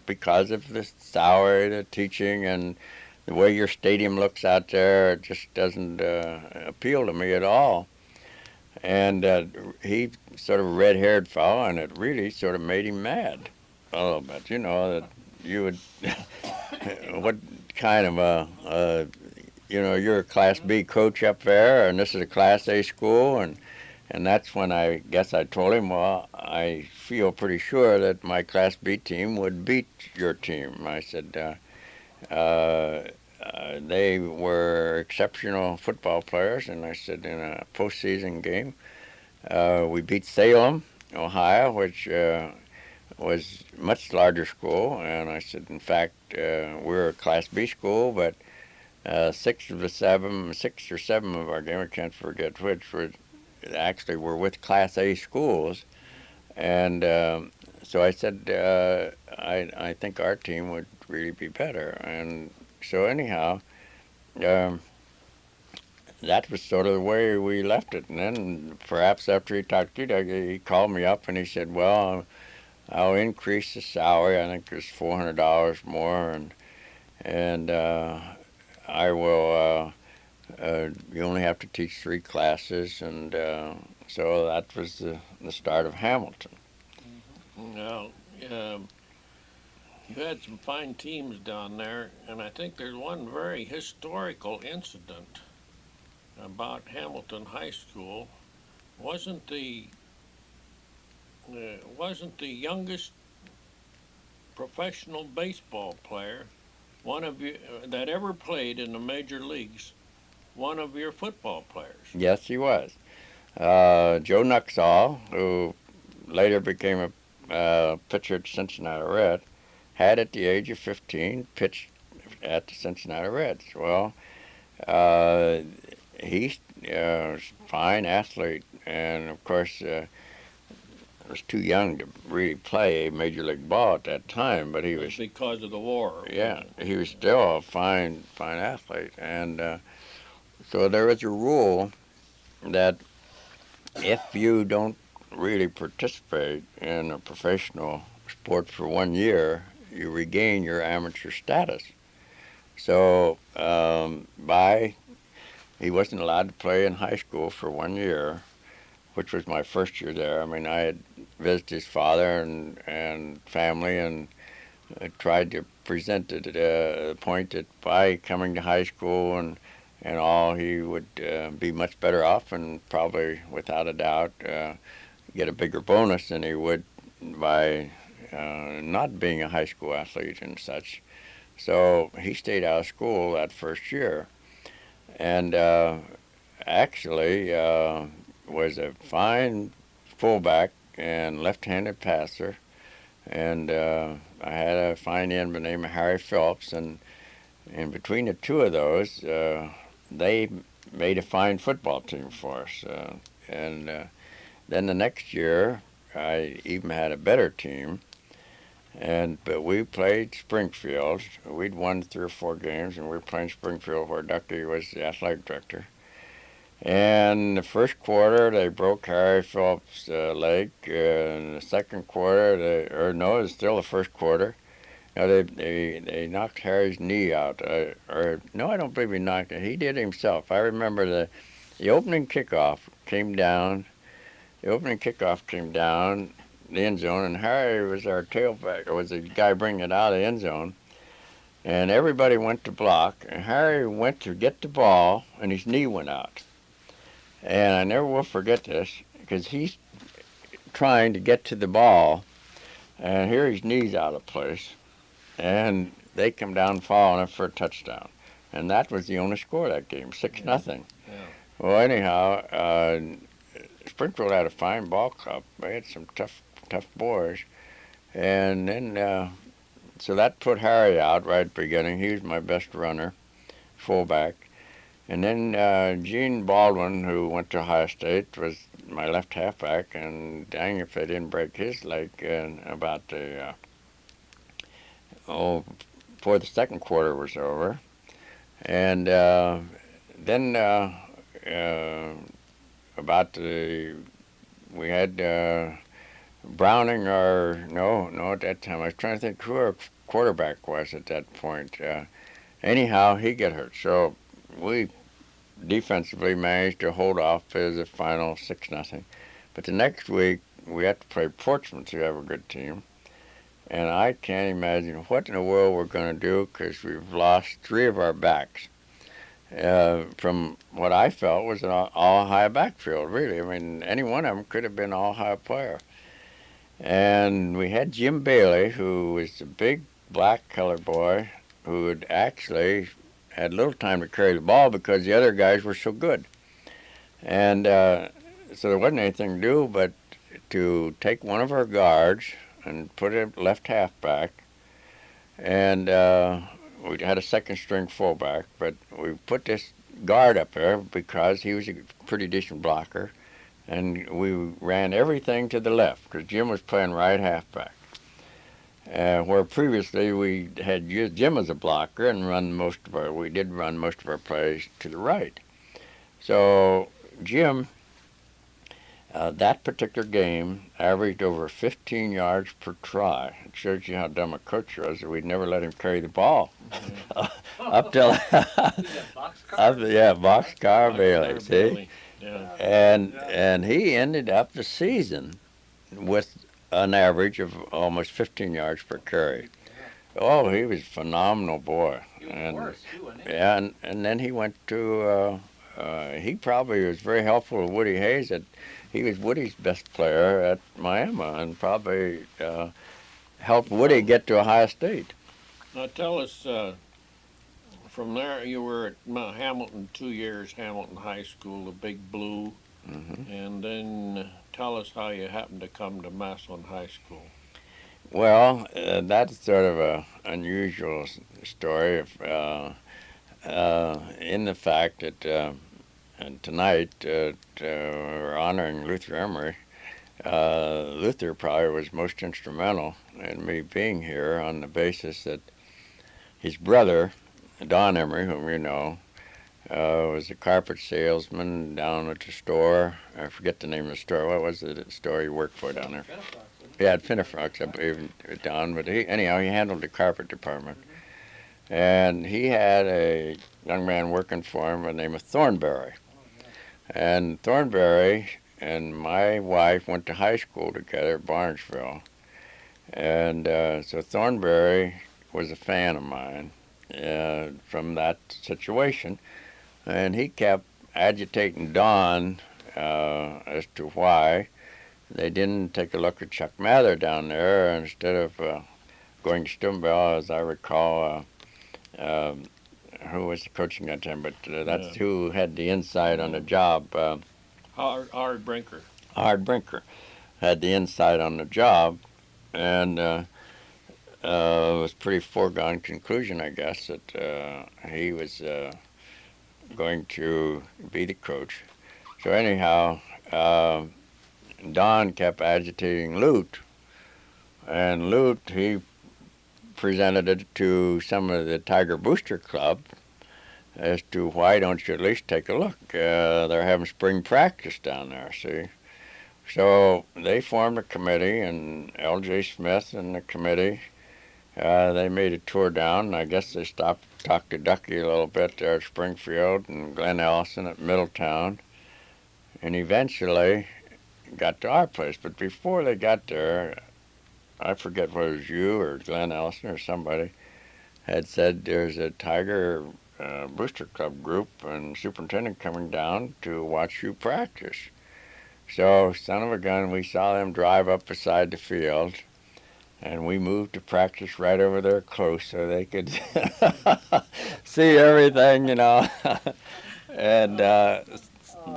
B: because of the salary, the teaching, and the way your stadium looks out there, it just doesn't appeal to me at all. And he sort of a red-haired fellow, and it really sort of made him mad a little bit. You know, that you would, what kind of you're a Class B coach up there, and this is a Class A school, and that's when I guess I told him, well, I feel pretty sure that my Class B team would beat your team. I said, they were exceptional football players, and I said in a postseason game, we beat Salem, Ohio, which was a much larger school, and I said, in fact, we're a Class B school, but six or seven of our game, I can't forget which, were with Class A schools, and so I said, I think our team would really be better, and so anyhow, um, that was sort of the way we left it. And then perhaps after he talked to you, he called me up and he said, well, I'll increase the salary. I think there's $400 more, and I will. You only have to teach 3 classes, and so that was the start of Hamilton.
C: Now, you had some fine teams down there, and I think there's one very historical incident about Hamilton High School. Wasn't the youngest professional baseball player one of you that ever played in the major leagues one of your football players?
B: Yes, he was. Joe Nuxall, who later became a pitcher at Cincinnati Reds, had at the age of 15 pitched at the Cincinnati Reds. Well, he's a fine athlete, and of course was too young to really play major league ball at that time, but he was,
C: because of the war.
B: Yeah, he was still a fine athlete, and so there was a rule that if you don't really participate in a professional sport for 1 year, you regain your amateur status. So he wasn't allowed to play in high school for 1 year, which was my first year there. I mean, I had visited his father and family, and I tried to present it at the point that by coming to high school and all, he would be much better off, and probably, without a doubt, get a bigger bonus than he would by not being a high school athlete and such. So he stayed out of school that first year, and actually was a fine fullback and left-handed passer, and I had a fine end by the name of Harry Phelps, and between the two of those, they made a fine football team for us. And then the next year, I even had a better team, but we played Springfield. We'd won 3 or 4 games, and we were playing Springfield where Ducky was the athletic director. And the first quarter, they broke Harry Phillips' leg. In the second quarter, it was still the first quarter. They knocked Harry's knee out. No, I don't believe he knocked it. He did it himself. I remember the opening kickoff came down. The opening kickoff came down the end zone, and Harry was our tailback, or was the guy bringing it out of the end zone. And everybody went to block, and Harry went to get the ball, and his knee went out. And I never will forget this, because he's trying to get to the ball, and here his knee's out of place, and they come down following it for a touchdown. And that was the only score of that game, 6-0.
C: Yeah.
B: Well, anyhow, Springfield had a fine ball club. They had some tough boys. And then, so that put Harry out right at the beginning. He was my best runner, fullback. And then Gene Baldwin, who went to Ohio State, was my left halfback, and dang if they didn't break his leg about before the second quarter was over. And then we had Browning or no, at that time I was trying to think who our quarterback was at that point. Anyhow, he got hurt, so we defensively managed to hold off as a final 6-0. But the next week we had to play Portsmouth, who have a good team, and I can't imagine what in the world we're going to do because we've lost 3 of our backs. From what I felt was an all-high backfield, really. I mean, any one of them could have been an all-high player. And we had Jim Bailey, who was a big black colored boy who had actually had little time to carry the ball because the other guys were so good. And so there wasn't anything to do but to take one of our guards and put it left halfback. And we had a second string fullback, but we put this guard up there because he was a pretty decent blocker. And we ran everything to the left because Jim was playing right halfback. Where previously we had used Jim as a blocker and we did run most of our plays to the right. So Jim, that particular game, averaged over 15 yards per try. It shows you how dumb a coach was. We'd never let him carry the ball up till boxcar Bailey. See.
C: Yeah.
B: And he ended up the season with an average of almost 15 yards per carry. Oh, he was a phenomenal boy. And then he went to, he probably was very helpful to Woody Hayes. He was Woody's best player at Miami and probably helped Woody get to Ohio State.
C: Now tell us, from there you were at Mount Hamilton 2 years, Hamilton High School, the Big Blue, and then tell us how you happened to come to Massillon High School.
B: Well, that's sort of a unusual story in the fact that and tonight we're honoring Luther Emery. Luther probably was most instrumental in me being here on the basis that his brother, Don Emery, whom you know, was a carpet salesman down at the store. I forget the name of the store. What was the store he worked for down there? Yeah, at Finnefrox, I believe, Don. But he handled the carpet department. And he had a young man working for him by the name of Thornberry. And Thornberry and my wife went to high school together at Barnesville. And so Thornberry was a fan of mine from that situation. And he kept agitating Don as to why they didn't take a look at Chuck Mather down there instead of going to Steubenville, as I recall. Who was coaching that time? But that's who had the inside on the job.
C: Howard Brinker.
B: Howard Brinker had the inside on the job, and it was a pretty foregone conclusion, I guess, that he was going to be the coach. So anyhow, Don kept agitating Lute, and Lute, he presented it to some of the Tiger Booster Club as to why don't you at least take a look. They're having spring practice down there, see. So they formed a committee, and L.J. Smith and the committee, they made a tour down, and I guess they talked to Ducky a little bit there at Springfield and Glenn Ellison at Middletown, and eventually got to our place. But before they got there, I forget whether it was you or Glenn Ellison or somebody had said there's a Tiger Booster Club group and superintendent coming down to watch you practice. So, son of a gun, we saw them drive up beside the field, and we moved to practice right over there close so they could see everything, and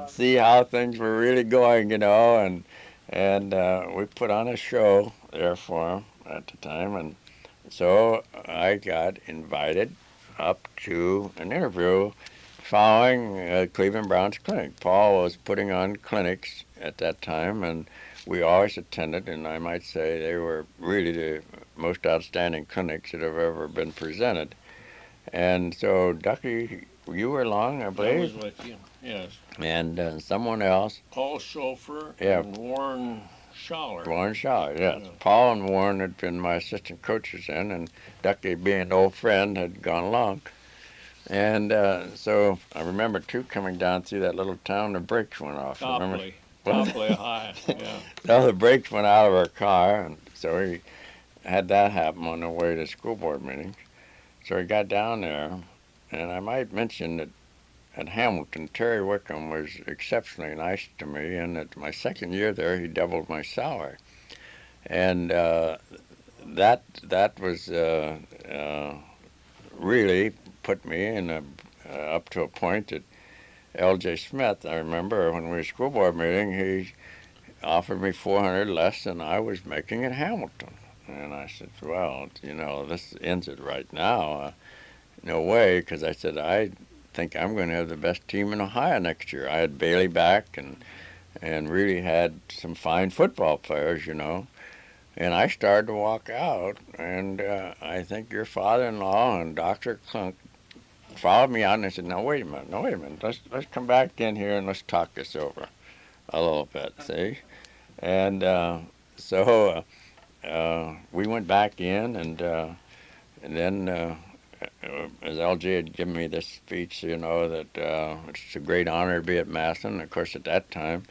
B: see how things were really going, and we put on a show there for him at the time, and so I got invited up to an interview following Cleveland Browns clinic. Paul was putting on clinics at that time, and we always attended, and I might say they were really the most outstanding clinics that have ever been presented. And so, Ducky, you were along, I believe?
C: I was with you, yes.
B: And someone else.
C: Paul Schofer
B: Yeah.
C: and Warren Schaller.
B: Warren Shaw, yes.
C: Yeah.
B: Paul and Warren had been my assistant coaches then, and Ducky, being an old friend, had gone along. And so I remember, too, coming down through that little town, the brakes went off. Remember?
C: Topley High, yeah.
B: So the brakes went out of our car, and so we had that happen on the way to school board meetings. So we got down there, and I might mention that at Hamilton, Terry Wickham was exceptionally nice to me, and at my second year there, he doubled my salary. And that was really put me in up to a point that L.J. Smith, I remember when we were school board meeting, he offered me $400 less than I was making at Hamilton. And I said, well, this ends it right now. No way, because I said, I think I'm going to have the best team in Ohio next year. I had Bailey back and really had some fine football players, And I started to walk out, and I think your father-in-law and Dr. Clunk followed me out, and they said, no, wait a minute. Let's come back in here and let's talk this over a little bit, see? And so we went back in, and then as LJ had given me this speech, that it's a great honor to be at Massillon. Of course, at that time,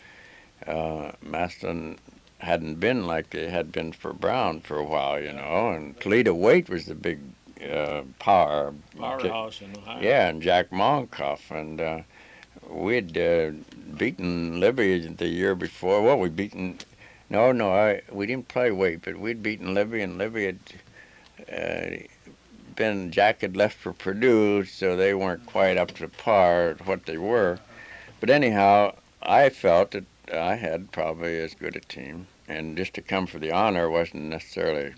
B: Massillon hadn't been like it had been for Brown for a while, and Toledo Waite was the big
C: powerhouse in Ohio.
B: Yeah, and Jack Monkoff, and we'd beaten Libby the year before. Well, we didn't play Waite, but we'd beaten Libby, and Libby had Jack had left for Purdue, so they weren't quite up to par at what they were. But anyhow, I felt that I had probably as good a team, and just to come for the honor wasn't necessarily.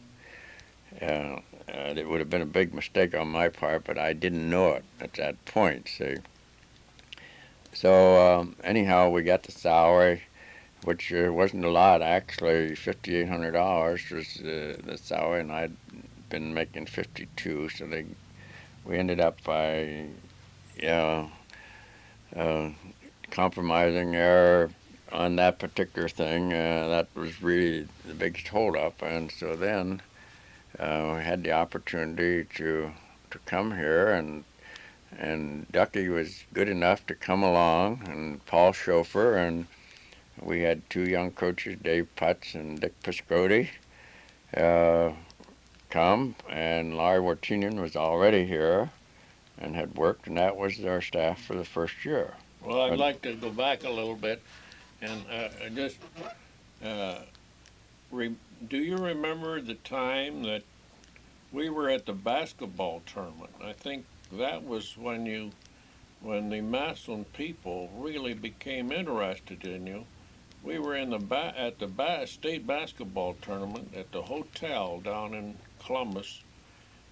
B: It would have been a big mistake on my part, but I didn't know it at that point. See. So anyhow, we got the salary, which wasn't a lot actually. $5,800 was the salary, and I'd been making 52, so we ended up by compromising error on that particular thing. That was really the biggest holdup, and so then we had the opportunity to come here, and Ducky was good enough to come along, and Paul Schofer, and we had two young coaches, Dave Putz and Dick Piscotti, come, and Larry Wartinian was already here and had worked, and that was our staff for the first year.
C: Well, I'd like to go back a little bit and do you remember the time that we were at the basketball tournament? I think that was when the Massillon people really became interested in you. We were in at the state basketball tournament at the hotel down in Columbus,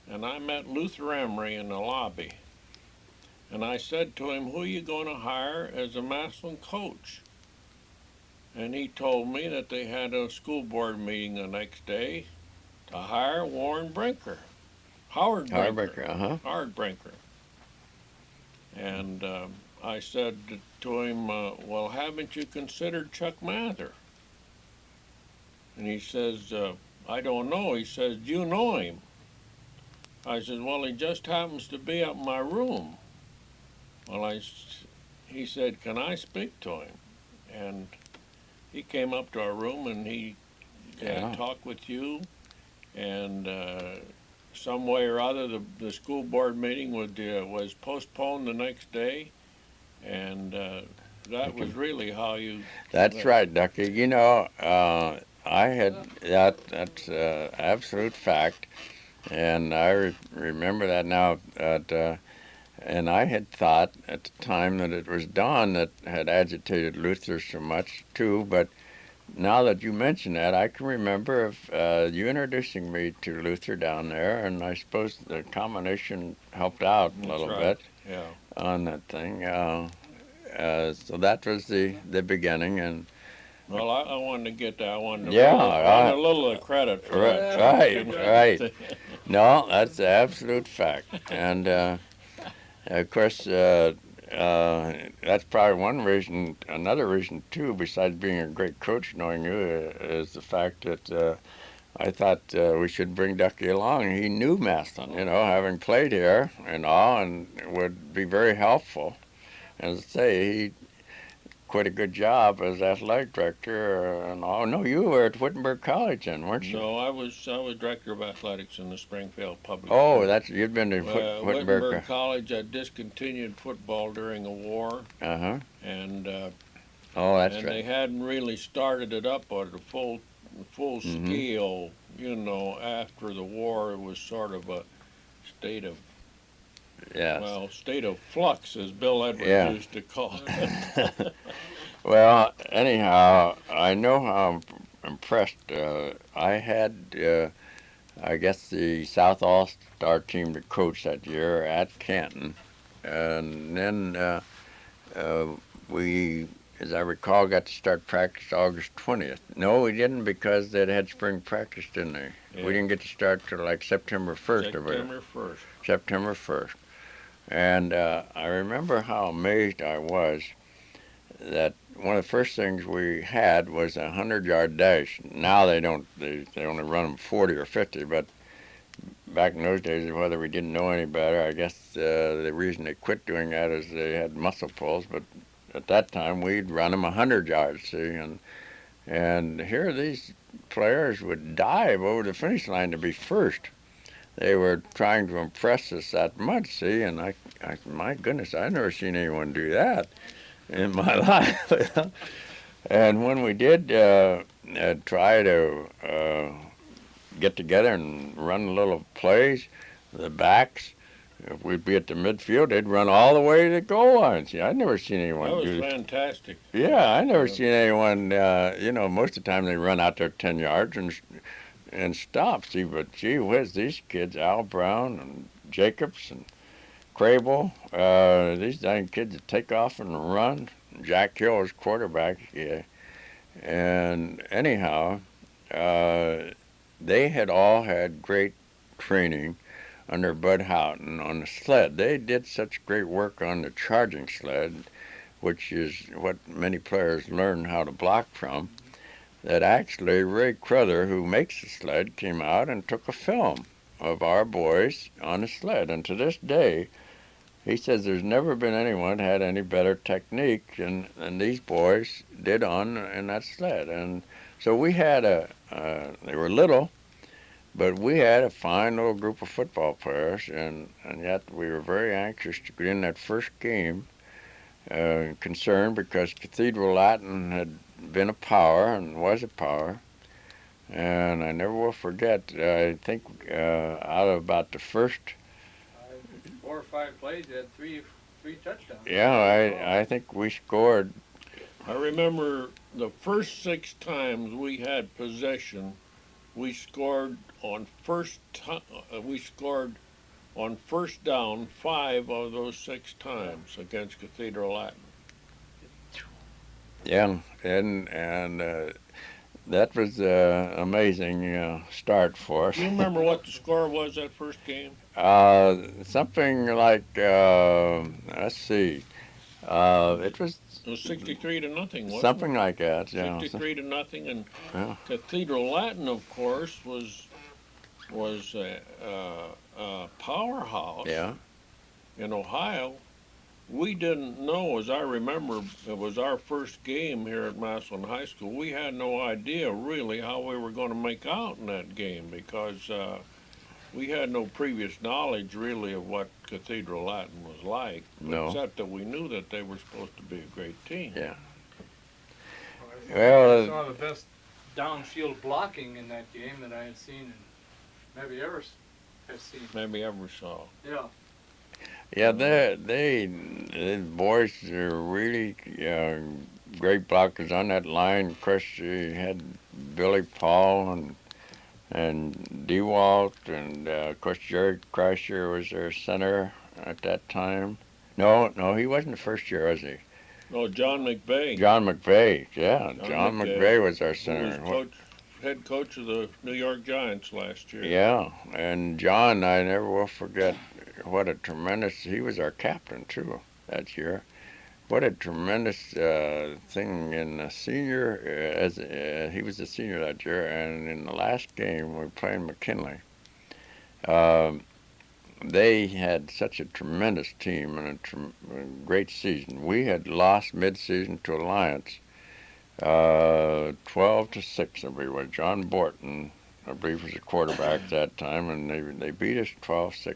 C: and I met Luther Emery in the lobby. And I said to him, who are you going to hire as a Massillon coach? And he told me that they had a school board meeting the next day to hire Howard Brinker. Howard Brinker. And I said to him, well, haven't you considered Chuck Mather? And he says, I don't know. He says, do you know him? I said, well, he just happens to be up in my room. Well, he said, can I speak to him? And he came up to our room, and he talked with you, and some way or other, the school board meeting was postponed the next day, and that was really how you...
B: That's right, Ducky. I had that's absolute fact, and I remember that now. And I had thought at the time that it was Don that had agitated Luther so much, too, but now that you mention that, I can remember you introducing me to Luther down there, and I suppose the combination helped out a little bit on that thing. So that was the beginning, and
C: well, I wanted to get that. I wanted a little credit for that.
B: Right. No, that's the absolute fact, and of course, that's probably one reason. Another reason too, besides being a great coach, knowing you, is the fact that I thought we should bring Ducky along. He knew Massillon, having played here and all, and would be very helpful. As I say, he quite a good job as athletic director and all. No, you were at Wittenberg College then, weren't you?
C: No, I was director of athletics in the Springfield Public
B: Oh,
C: Schools.
B: you'd been to Wittenberg.
C: Wittenberg College. I discontinued football during a war,
B: Uh-huh.
C: and
B: Oh, that's
C: and
B: right.
C: they hadn't really started it up at a full
B: Mhm.
C: scale. After the war, it was sort of a state of
B: Yes.
C: state of flux, as Bill Edwards
B: Yeah.
C: used to call it.
B: Well, anyhow, I know how impressed I had. I guess the South All-Star team to coach that year at Canton, and then uh, we, as I recall, got to start practice August 20th. No, we didn't because they'd had spring practice, didn't they?
C: Yeah.
B: We didn't get to start till like September 1st.
C: September 1st.
B: September 1st. And I remember how amazed I was that one of the first things we had was a 100-yard dash. Now they don't, they only run them 40 or 50, but back in those days, whether we didn't know any better, I guess the reason they quit doing that is they had muscle pulls, but at that time we'd run them 100 yards, see, and here these players would dive over the finish line to be first. They were trying to impress us that much, see, and I my goodness, I've never seen anyone do that in my life. And when we did try to get together and run little plays, the backs, if we'd be at the midfield, they'd run all the way to the goal line. See, I'd never seen anyone
C: That was
B: do that.
C: fantastic.
B: Yeah, I never seen anyone. Most of the time they run out there 10 yards and stop. See, but gee whiz, these kids, Al Brown and Jacobs and Crable, these dang kids that take off and run. Jack Hill was quarterback. Yeah. And anyhow, they had all had great training under Bud Houghton on the sled. They did such great work on the charging sled, which is what many players learn how to block from, that actually Ray Cruther, who makes the sled, came out and took a film of our boys on the sled. And to this day, he says there's never been anyone had any better technique than these boys did in that sled. And so we had they were little, but we had a fine little group of football players, and yet we were very anxious to get in that first game, concerned because Cathedral Latin had been a power and was a power. And I never will forget, I think out of about the first
A: 4 or 5 plays, you had three touchdowns.
B: Yeah, I think we scored.
C: I remember the first 6 times we had possession, we scored on first down 5 of those 6 times against Cathedral Latin.
B: Yeah, and that was an amazing start for us.
C: Do you remember what the score was that first game?
B: Something like let's see, it was
C: It was 63-0, wasn't
B: something
C: it?
B: like that. Yeah.
C: 63-0, and
B: Yeah.
C: Cathedral Latin, of course, was a powerhouse
B: Yeah.
C: in Ohio. We didn't know, as I remember, it was our first game here at Massillon High School. We had no idea really how we were going to make out in that game because we had no previous knowledge really of what Cathedral Latin was like,
B: No.
C: except that we knew that they were supposed to be a great team.
B: Yeah.
A: Well, I saw the best downfield blocking in that game that I had seen and maybe ever have seen.
C: Maybe ever saw.
A: Yeah.
B: Yeah, the boys are really great blockers on that line. Of course, you had Billy Paul and DeWalt, and of course Jerry Kreischer was their center at that time. No, he wasn't the first year, was he?
C: Oh, John McVeigh.
B: John McVeigh, yeah. John McVeigh was our
C: Who
B: center.
C: was head coach of the New York Giants last year.
B: Yeah, and John, I never will forget what a tremendous, he was our captain too. that year. What a tremendous thing in the senior, he was a senior that year, and in the last game we were playing McKinley. Um, they had such a tremendous team and a great season. We had lost mid-season to Alliance, 12-6, I believe. Was John Borton, I believe, was the quarterback at that time, and they beat us 12-6.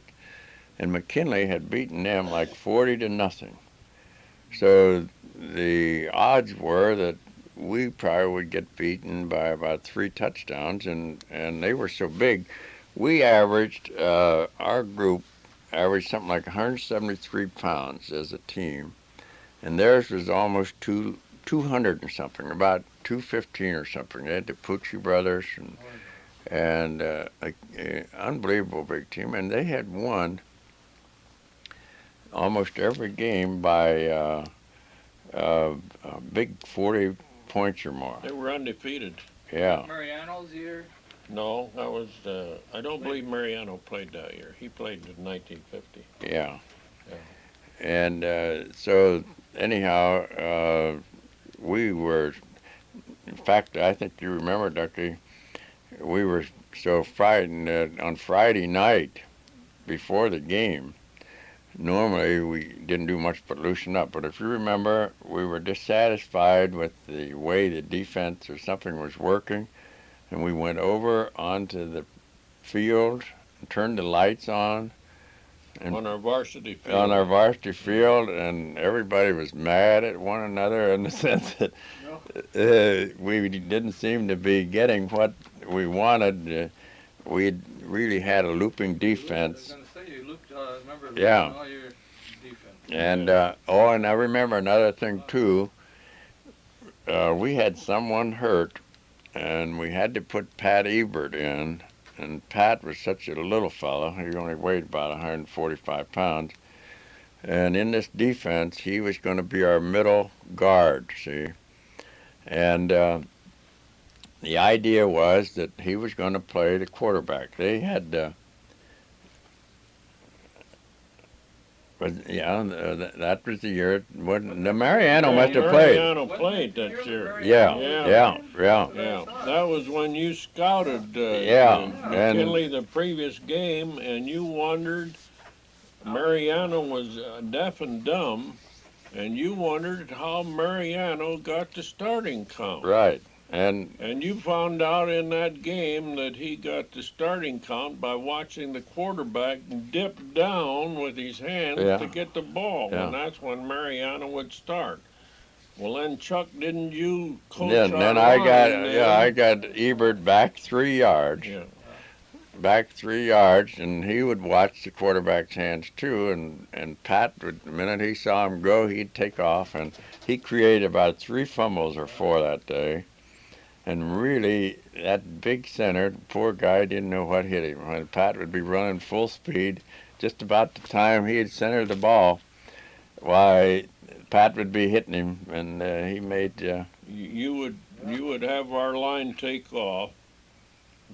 B: And McKinley had beaten them like 40-0. So the odds were that we probably would get beaten by about 3 touchdowns, and they were so big. We averaged, our group averaged something like 173 pounds as a team, and theirs was almost 200 and something, about 215 or something. They had the Pucci brothers and a unbelievable big team, and they had won almost every game by big 40 points or more.
C: They were undefeated.
B: Yeah.
A: Mariano's year?
C: No, that was, I don't believe Mariano played that year. He played in 1950.
B: Yeah.
C: Yeah.
B: And so anyhow, we were, in fact, I think you remember, Ducky, we were so frightened that on Friday night before the game, normally we didn't do much but loosen up. But if you remember, we were dissatisfied with the way the defense or something was working, and we went over onto the field and turned the lights on. And
C: on our varsity field.
B: On our varsity field, and everybody was mad at one another in the sense that we didn't seem to be getting what we wanted. We really had a looping defense.
A: I was going to say, you looped, remember
B: Yeah.
A: all your defense.
B: And and I remember another thing too. We had someone hurt, and we had to put Pat Ebert in. And Pat was such a little fellow. He only weighed about 145 pounds. And in this defense, he was going to be our middle guard, see. And the idea was that he was going to play the quarterback. They had, that was the year when the Mariano must have played.
C: Mariano played that year.
B: Yeah.
C: Yeah, that was when you scouted McKinley the previous game, and you wondered, Mariano was deaf and dumb, and you wondered how Mariano got the starting count.
B: Right.
C: And you found out in that game that he got the starting count by watching the quarterback dip down with his hands to get the ball, and that's when Mariano would start. Well, then, Chuck, didn't you coach our
B: then
C: I
B: got Ebert back 3 yards.
C: Yeah.
B: Back 3 yards, and he would watch the quarterback's hands too, and Pat would, the minute he saw him go, he'd take off, and he created about 3 fumbles or 4 that day. And really, that big center, the poor guy didn't know what hit him. When Pat would be running full speed, just about the time he had centered the ball, why, Pat would be hitting him, and he made...
C: You would have our line take off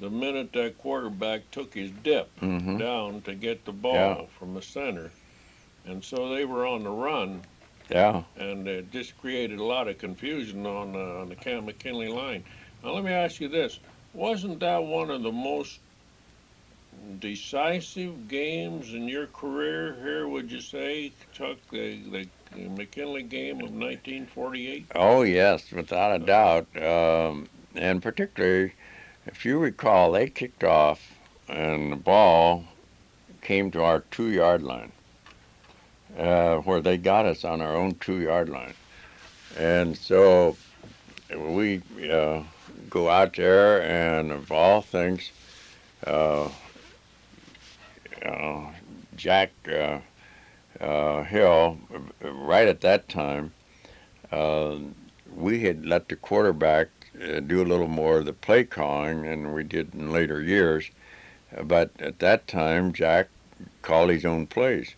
C: the minute that quarterback took his dip down to get the ball from the center. And so they were on the run.
B: Yeah.
C: And it just created a lot of confusion on the Camp McKinley line. Now let me ask you this. Wasn't that one of the most decisive games in your career here, would you say, Chuck, the McKinley game of 1948?
B: Oh, yes, without a doubt. And particularly, if you recall, they kicked off and the ball came to our 2-yard line, where they got us on our own 2-yard line. And so we go out there, and of all things, Jack Hill, right at that time, we had let the quarterback do a little more of the play calling than we did in later years. But at that time, Jack called his own plays.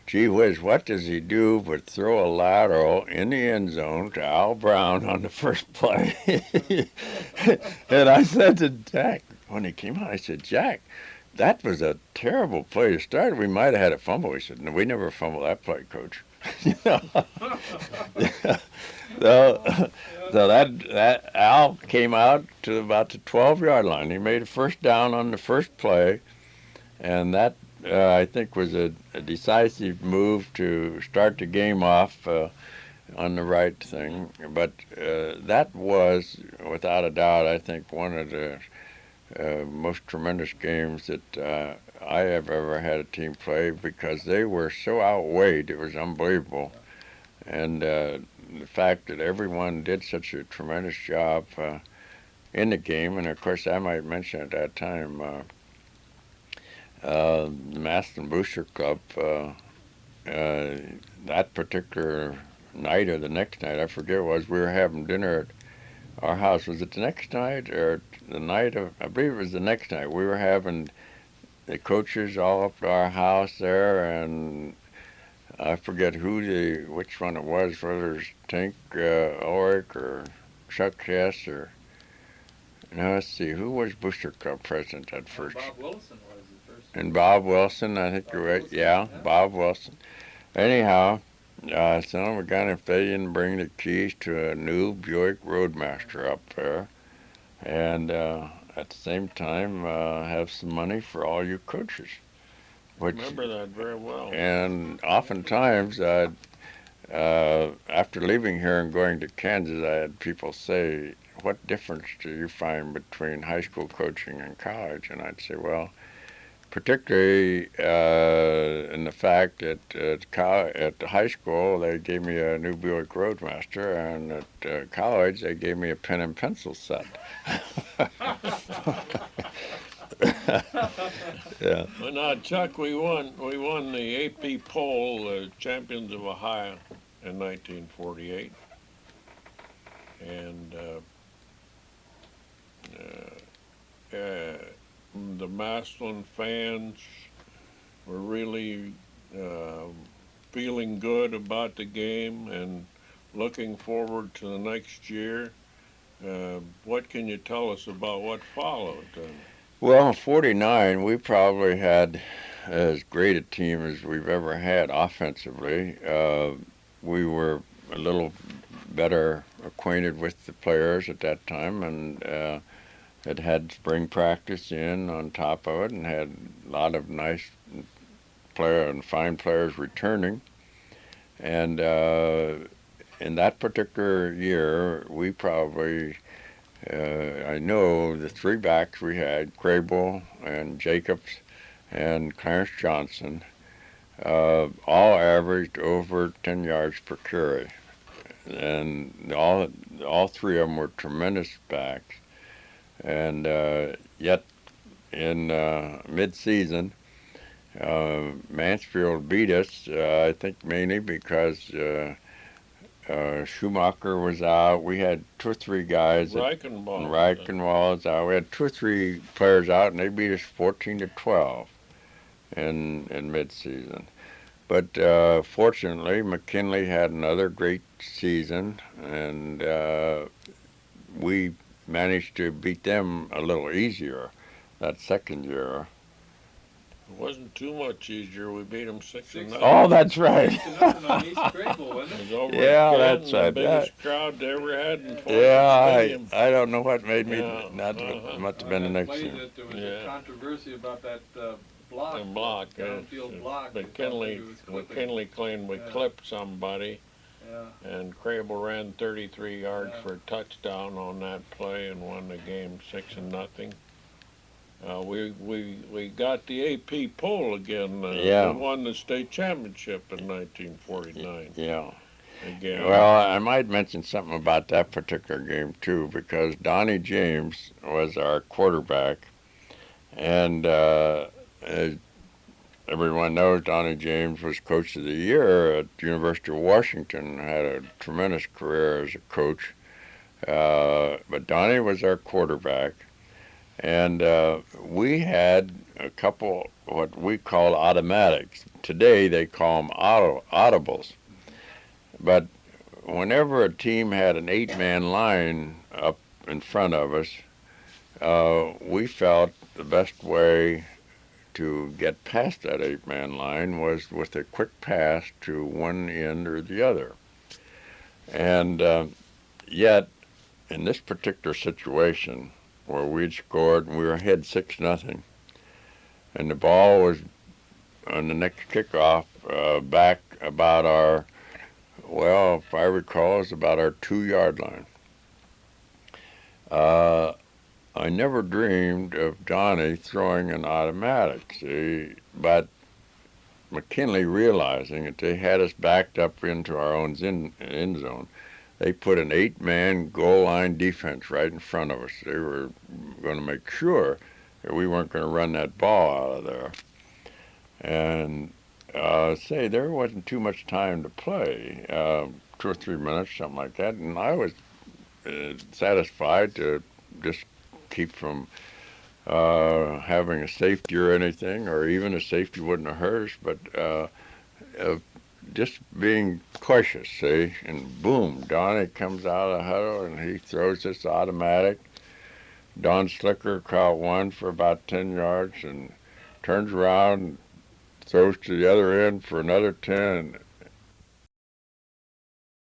B: Gee whiz, what does he do but throw a lateral in the end zone to Al Brown on the first play? And I said to Jack, when he came out, I said, Jack, that was a terrible play to start. We might have had a fumble. He said, no, we never fumble that play, Coach. You know? Yeah. So, so that Al came out to about the 12-yard line. He made a first down on the first play, and that I think was a decisive move to start the game off on the right thing. But that was, without a doubt, I think one of the most tremendous games that I have ever had a team play, because they were so outweighed. It was unbelievable. And the fact that everyone did such a tremendous job in the game, and of course I might mention at that time the Massillon Booster Club, that particular night or the next night, I forget what it was, we were having dinner at our house. Was it the next night or the night of, I believe it was the next night. We were having the coaches all up to our house there, and I forget which one it was, whether it was Tink Ulrich or Chuck Hess or, now let's see, who was Booster Club president at first?
A: Bob Wilson was the first.
B: And Bob Wilson, I think you're right. Yeah, Bob Wilson. Anyhow, son of a gun, if they didn't bring the keys to a new Buick Roadmaster up there, and at the same time have some money for all you coaches.
C: Which, remember that very well.
B: And oftentimes, after leaving here and going to Kansas, I had people say, what difference do you find between high school coaching and college? And I'd say, well, particularly in the fact that at high school they gave me a new Buick Roadmaster, and at college they gave me a pen and pencil set. Yeah.
C: Well, now, Chuck, we won the AP poll, Champions of Ohio, in 1948, and the Massillon fans were really feeling good about the game and looking forward to the next year. What can you tell us about what followed?
B: Well, in '49, we probably had as great a team as we've ever had offensively. We were a little better acquainted with the players at that time, and had spring practice in on top of it, and had a lot of nice and fine players returning. And in that particular year, we probably, I know the three backs we had, Crable and Jacobs and Clarence Johnson, all averaged over 10 yards per carry. And all three of them were tremendous backs. And yet in mid-season, Mansfield beat us, I think mainly because Schumacher was out. We had two or three guys. Reichenwald was out. We had two or three players out, and they beat us 14-12 in mid-season. But fortunately, McKinley had another great season, and we managed to beat them a little easier that second year.
C: It wasn't too much easier. We beat them 6-0.
B: Oh, that's right.
A: 6-0 on East Crable, wasn't it?
C: It was over
B: Yeah,
C: at Canton,
B: that's right.
C: the biggest crowd they ever had in Fort
B: Yeah,
C: Stadium.
B: I don't know what made me not.
C: Uh-huh.
B: Must have been the next
A: Played
B: year.
A: it, there was a controversy about that block.
C: The block,
A: downfield block.
C: McKinley claimed we clipped somebody,
A: Yeah.
C: and Crable ran 33 yards for a touchdown on that play and won the game 6-0. We got the AP poll again.
B: Yeah.
C: We won the state championship in 1949.
B: Yeah.
C: Again.
B: Well, I might mention something about that particular game too, because Donnie James was our quarterback, and as everyone knows, Donnie James was Coach of the Year at the University of Washington. Had a tremendous career as a coach, but Donnie was our quarterback. And we had a couple what we call automatics. Today they call them audibles. But whenever a team had an 8-man line up in front of us, we felt the best way to get past that 8-man line was with a quick pass to one end or the other. And yet, in this particular situation, where we'd scored and we were ahead 6-0, and the ball was on the next kickoff back about our, well, if I recall, it's about our 2-yard line. I never dreamed of Johnny throwing an automatic, see, but McKinley, realizing that they had us backed up into our own end zone, they put an 8-man goal line defense right in front of us. They were going to make sure that we weren't going to run that ball out of there. And say, there wasn't too much time to play, 2 or 3 minutes, something like that, and I was satisfied to just keep from having a safety or anything, or even a safety wouldn't have hurt us, but just being cautious, see, and boom, Donnie comes out of the huddle and he throws this automatic. Don Slicker caught one for about 10 yards and turns around and throws to the other end for another 10.